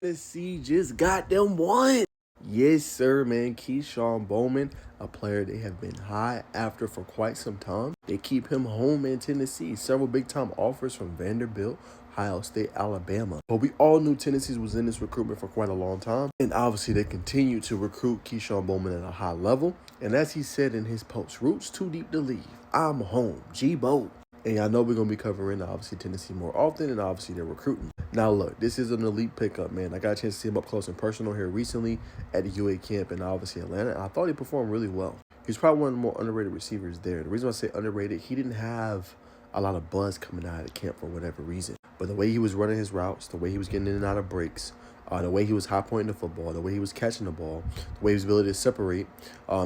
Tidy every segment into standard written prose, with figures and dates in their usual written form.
Tennessee just got them one. Yes, sir, man. Kesean Bowman, a player they have been high after for quite some time. They keep him home in Tennessee. Several big-time offers from Vanderbilt, Ohio State, Alabama. But we all knew Tennessee was in this recruitment for quite a long time. And obviously, they continue to recruit Kesean Bowman at a high level. And as he said in his post, roots too deep to leave. I'm home. G-Bo. And I know we're going to be covering, obviously, Tennessee more often, and obviously they're recruiting. Now, look, this is an elite pickup, man. I got a chance to see him up close and personal here recently at the UA camp in, obviously, Atlanta, and I thought he performed really well. He's probably one of the more underrated receivers there. The reason I say underrated, he didn't have a lot of buzz coming out of the camp for whatever reason. But the way he was running his routes, the way he was getting in and out of breaks, the way he was high pointing the football, the way he was catching the ball, the way he was ability to separate,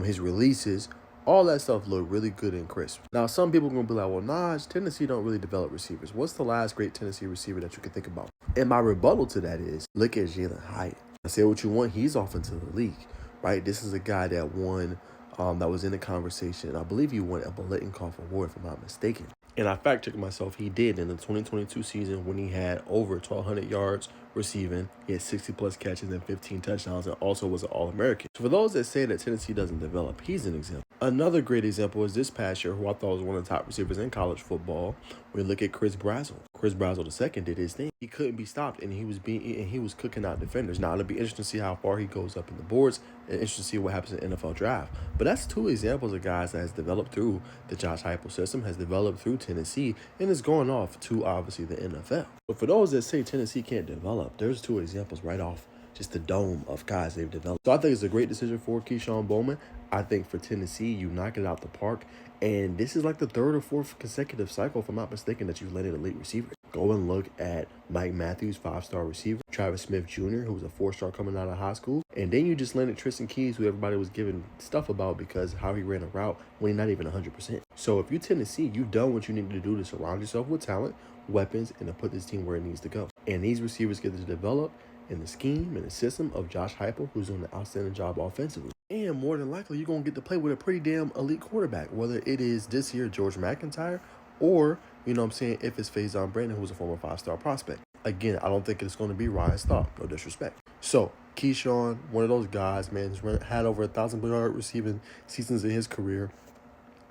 his releases, all that stuff looked really good and crisp. Now, some people are going to be like, well, Naj, Tennessee don't really develop receivers. What's the last great Tennessee receiver that you can think about? And my rebuttal to that is, look at Jalen Hyatt. I say what you want, he's off into the league, right? This is a guy that won, that was in the conversation. I believe he won a Bolitnikoff Award, if I'm not mistaken. And I fact-checked myself, he did in the 2022 season when he had over 1,200 yards receiving. He had 60-plus catches and 15 touchdowns and also was an All-American. So for those that say that Tennessee doesn't develop, he's an example. Another great example is this past year, who I thought was one of the top receivers in college football. We look at Chris Brazzell. Chris Brazzell II did his thing. He couldn't be stopped, and he was cooking out defenders. Now, it'll be interesting to see how far he goes up in the boards, and interesting to see what happens in the NFL draft. But that's two examples of guys that has developed through the Josh Heupel system, has developed through Tennessee, and is going off to, obviously, the NFL. But for those that say Tennessee can't develop, there's two examples right off just the dome of guys they've developed. So I think it's a great decision for Kesean Bowman. I think for Tennessee, you knock it out the park. And this is like the third or fourth consecutive cycle, if I'm not mistaken, that you've landed elite receiver. Go and look at Mike Matthews, 5-star receiver. Travis Smith Jr., who was a 4-star coming out of high school. And then you just landed Tristan Keys, who everybody was giving stuff about because how he ran a route when he's not even 100%. So if you're Tennessee, you've done what you need to do to surround yourself with talent, weapons, and to put this team where it needs to go. And these receivers get to develop in the scheme and the system of Josh Heupel, who's doing an outstanding job offensively. And more than likely, you're going to get to play with a pretty damn elite quarterback, whether it is this year George McIntyre or, you know what I'm saying, if it's Faison Brandon, who's a former 5-star prospect. Again, I don't think it's going to be Ryan Staub, no disrespect. So, Kesean, one of those guys, man, who's had over 1,000-yard receiving seasons in his career.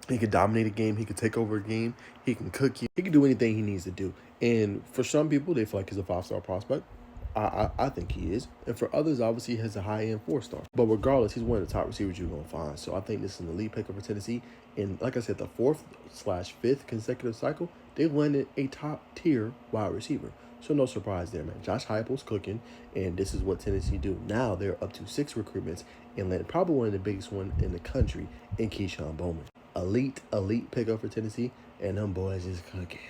He could dominate a game. He could take over a game. He can cook you. He can do anything he needs to do. And for some people, they feel like he's a 5-star prospect. I think he is. And for others, obviously, he has a high-end 4-star. But regardless, he's one of the top receivers you're going to find. So I think this is an elite pickup for Tennessee. And like I said, the 4th/5th consecutive cycle, they've landed a top-tier wide receiver. So no surprise there, man. Josh Heupel's cooking, and this is what Tennessee do. Now they're up to 6 recruitments and landed probably one of the biggest one in the country in Kesean Bowman. Elite pickup for Tennessee, and them boys is cooking.